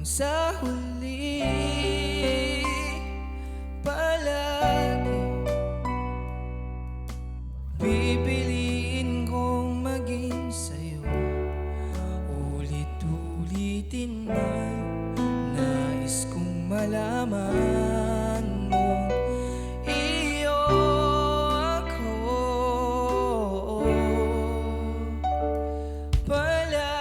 sa huli palagi pipiliin kong maging sa'yo. Ulit-ulitin man nais kong malaman mo iyo ako palagi.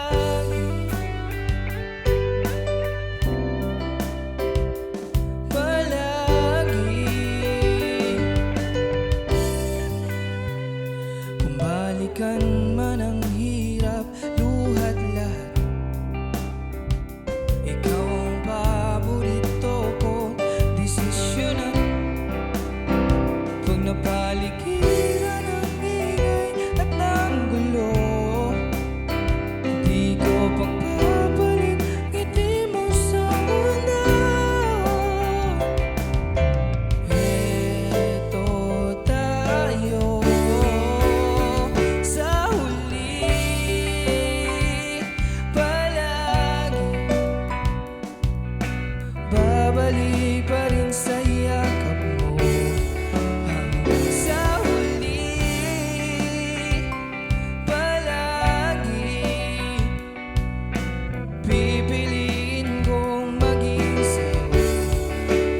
Kung balikan man ang hirap, luhat lahat, ikaw ang paborito kong desisyonan. Pag napaligiran ang ingay at ang gulo, di ko pagpapalit ngiti mo sa mundo. Eto tayo sa huli palagi, babalik pa rin sa yakap mo hanggang sa huli palagi pipiliin kong maging sa'yo.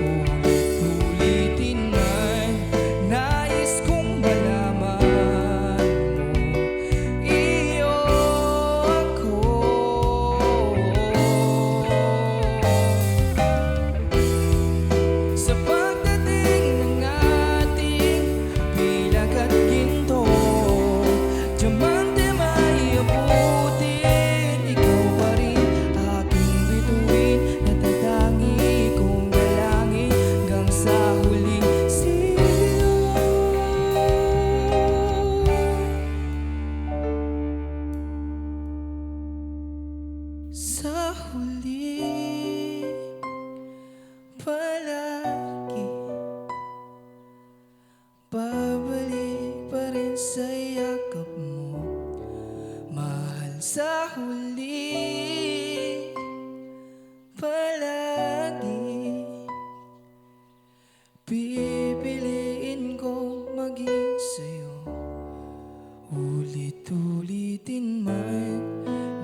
Ulit-ulitin man nais kong malaman mo iyo ako sa pagdating ng ating bilag at ginto. Diamante may abutin, ikaw pa rin aking bituin. Natatangi kong dalangin hanggang sa huling sigaw. Sa huli palagi babalik pa rin sa yakap mo, mahal. Sa huli palagi pipiliin kong maging sa'yo. Ulit-ulitin man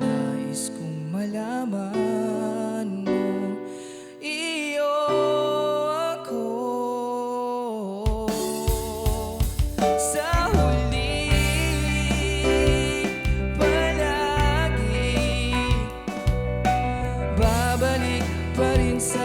nais kong malaman mo iyo ako sa huli palagi babalik pa rin sa